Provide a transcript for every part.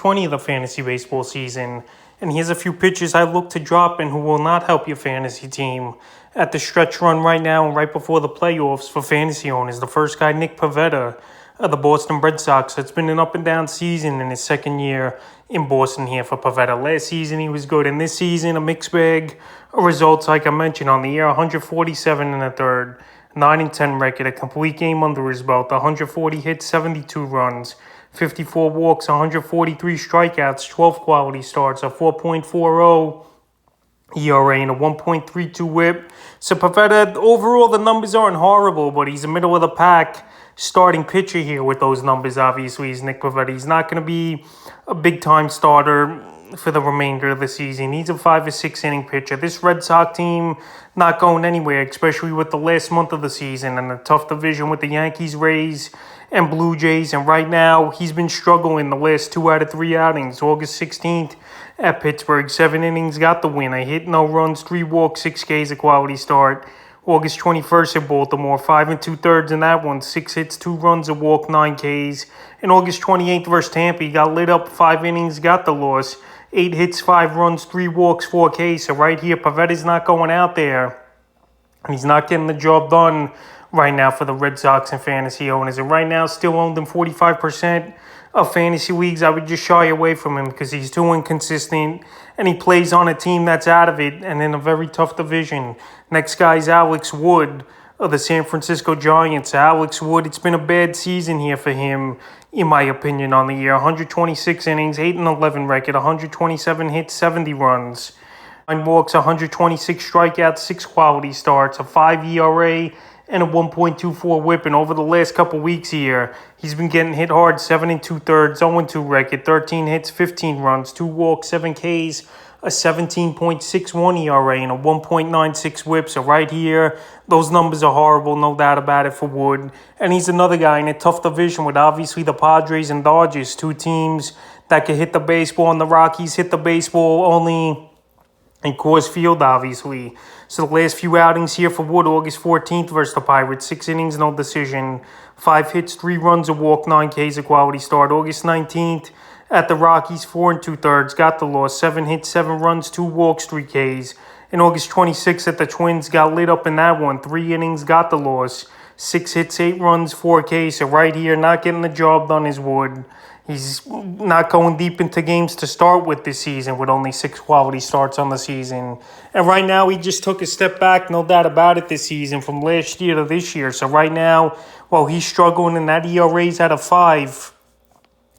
2020 of the fantasy baseball season. And here's a few pitchers I look to drop and who will not help your fantasy team at the stretch run right now and right before the playoffs for fantasy owners. The first guy, Nick Pivetta of the Boston Red Sox. It's been an up and down season in his second year in Boston here for Pivetta. Last season he was good, and this season a mixed bag of results like I mentioned on the year. 147 in the third, 9-10 record, a complete game under his belt, 140 hits, 72 runs, 54 walks, 143 strikeouts, 12 quality starts, a 4.40 ERA and a 1.32 whip. So Pivetta, overall the numbers aren't horrible, but he's a middle of the pack starting pitcher here with those numbers. Obviously, he's Nick Pivetta. He's not going to be a big-time starter for the remainder of the season. He's a 5 or 6 inning pitcher. This Red Sox team not going anywhere, especially with the last month of the season and a tough division with the Yankees, Rays, and Blue Jays. And right now, he's been struggling the last 2 out of 3 outings. August 16th at Pittsburgh, 7 innings, got the win. A hit, no runs, 3 walks, 6 Ks, a quality start. August 21st at Baltimore, 5 2/3 in that one, 6 hits, 2 runs, a walk, 9 Ks. And August 28th versus Tampa, he got lit up, 5 innings, got the loss. 8 hits, 5 runs, 3 walks, 4 Ks. So right here, Pivetta's not going out there. And he's not getting the job done right now for the Red Sox and fantasy owners. And right now, still owned in 45% of fantasy leagues. I would just shy away from him because he's too inconsistent and he plays on a team that's out of it and in a very tough division. Next guy is Alex Wood of the San Francisco Giants. Alex Wood, it's been a bad season here for him, in my opinion, on the year. 126 innings, 8-11 record, 127 hits, 70 runs, 9 walks, 126 strikeouts, 6 quality starts, a 5 ERA, and a 1.24 whip. And over the last couple weeks here, he's been getting hit hard, 7 2/3, 0-2 record, 13 hits, 15 runs, 2 walks, 7 Ks, a 17.61 ERA, and a 1.96 whip. So right here, those numbers are horrible, no doubt about it, for Wood. And he's another guy in a tough division with obviously the Padres and Dodgers, 2 teams that can hit the baseball, and the Rockies hit the baseball only in Coors Field, obviously. So the last few outings here for Wood, August 14th versus the Pirates, 6 innings, no decision, 5 hits, 3 runs, a walk, 9 Ks, a quality start. August 19th at the Rockies, 4 2/3, got the loss, 7 hits, 7 runs, 2 walks, 3 Ks. And August 26th at the Twins, got lit up in that one, 3 innings, got the loss, 6 hits, 8 runs, 4 Ks. So right here, not getting the job done is Wood. He's not going deep into games to start with this season with only 6 quality starts on the season. And right now, he just took a step back, no doubt about it, this season from last year to this year. So right now, while he's struggling and that ERA's at a 5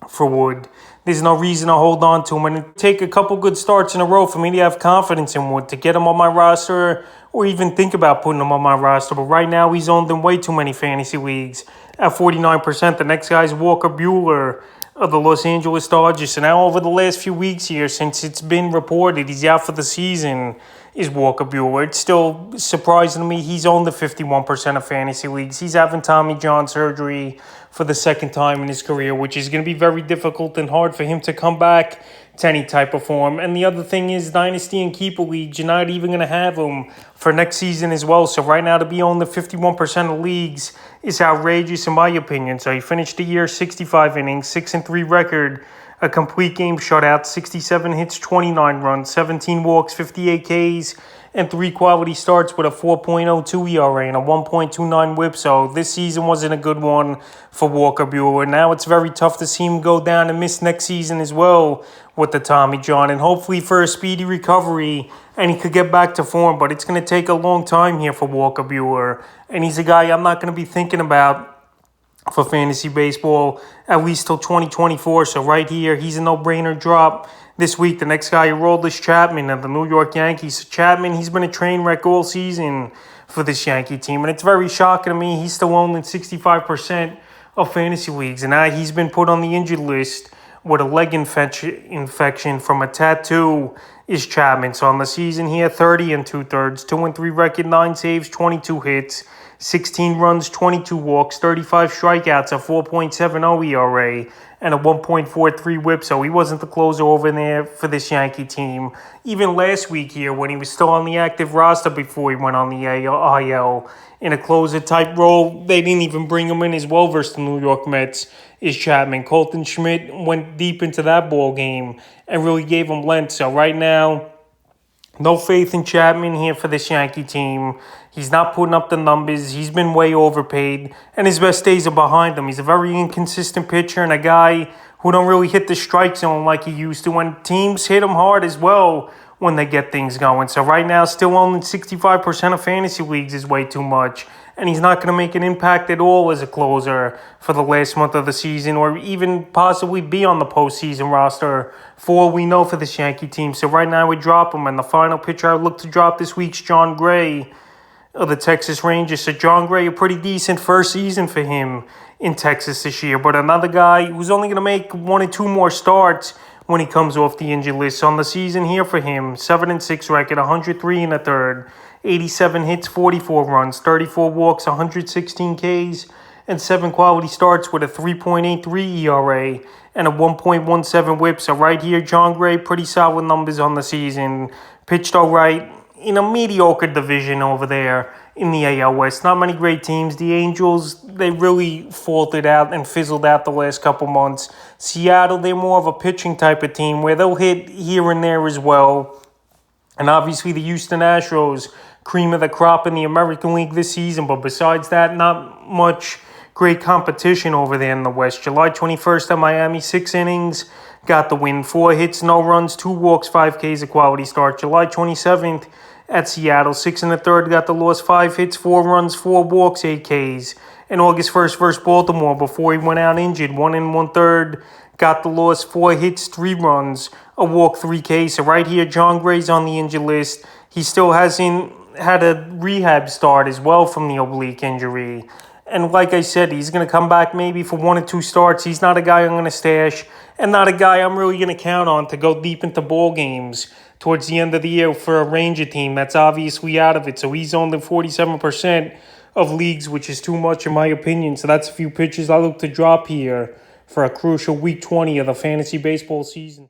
for Wood, there's no reason to hold on to him. And it'd take a couple good starts in a row for me to have confidence in Wood, to get him on my roster or even think about putting him on my roster. But right now, he's owned in way too many fantasy leagues at 49%. The next guy's Walker Buehler of the Los Angeles Dodgers. So now over the last few weeks here, since it's been reported he's out for the season, is Walker Buehler. It's still surprising to me he's owned the 51% of fantasy leagues. He's having Tommy John surgery for the second time in his career, which is going to be very difficult and hard for him to come back to any type of form. And the other thing is, Dynasty and Keeper Leagues, you're not even going to have him for next season as well. So right now, to be on the 51% of leagues is outrageous in my opinion. So he finished the year 65 innings, 6-3 record, a complete game shutout, 67 hits, 29 runs, 17 walks, 58 Ks, and 3 quality starts with a 4.02 ERA and a 1.29 whip. So this season wasn't a good one for Walker Buehler. Now it's very tough to see him go down and miss next season as well with the Tommy John, and hopefully for a speedy recovery and he could get back to form. But it's going to take a long time here for Walker Buehler, and he's a guy I'm not going to be thinking about for fantasy baseball at least till 2024. So right here, he's a no-brainer drop this week. The next guy who rolled is Chapman of the New York Yankees. So Chapman, he's been a train wreck all season for this Yankee team, and it's very shocking to me he's still owned in 65% of fantasy leagues, and now he's been put on the injured list with a leg infection from a tattoo is Chapman. So on the season here, 30 2/3, 2-3 record, 9 saves, 22 hits, 16 runs, 22 walks, 35 strikeouts, a 4.70 ERA, and a 1.43 whip, so he wasn't the closer over there for this Yankee team. Even last week here, when he was still on the active roster before he went on the IL in a closer-type role, they didn't even bring him in as well versus the New York Mets, is Chapman. Colton Schmidt went deep into that ball game and really gave him length. So right now, no faith in Chapman here for this Yankee team. He's not putting up the numbers. He's been way overpaid, and his best days are behind him. He's a very inconsistent pitcher and a guy who don't really hit the strike zone like he used to, and teams hit him hard as well when they get things going. So right now, still only 65% of fantasy leagues is way too much, and he's not going to make an impact at all as a closer for the last month of the season or even possibly be on the postseason roster for all we know for this Yankee team. So right now we drop him, and the final pitcher I would look to drop this week's Jon Gray of the Texas Rangers. So Jon Gray, a pretty decent first season for him in Texas this year, but another guy who's only going to make 1 or 2 more starts when he comes off the injury list. On the season here for him, 7-6 record, 103 in the third, 87 hits, 44 runs, 34 walks, 116 Ks, and 7 quality starts with a 3.83 ERA and a 1.17 whip. So right here, Jon Gray, pretty solid numbers on the season. Pitched all right in a mediocre division over there in the AL West. Not many great teams. The Angels, they really faltered out and fizzled out the last couple months. Seattle, they're more of a pitching type of team where they'll hit here and there as well. And obviously the Houston Astros, cream of the crop in the American League this season. But besides that, not much great competition over there in the West. July 21st at Miami, 6 innings, got the win. 4 hits, no runs, 2 walks, 5 Ks, a quality start. July 27th at Seattle, 6 1/3, got the loss, 5 hits, 4 runs, 4 walks, 8 Ks. And August 1st versus Baltimore, before he went out injured, 1 1/3, got the loss, 4 hits, 3 runs, a walk, 3 Ks. So right here, Jon Gray's on the injured list. He still hasn't had a rehab start as well from the oblique injury. And like I said, he's going to come back maybe for 1 or 2 starts. He's not a guy I'm going to stash, and not a guy I'm really going to count on to go deep into ball games towards the end of the year for a Ranger team that's obviously out of it. So he's only 47% of leagues, which is too much in my opinion. So that's a few pitches I look to drop here for a crucial week 20 of the fantasy baseball season.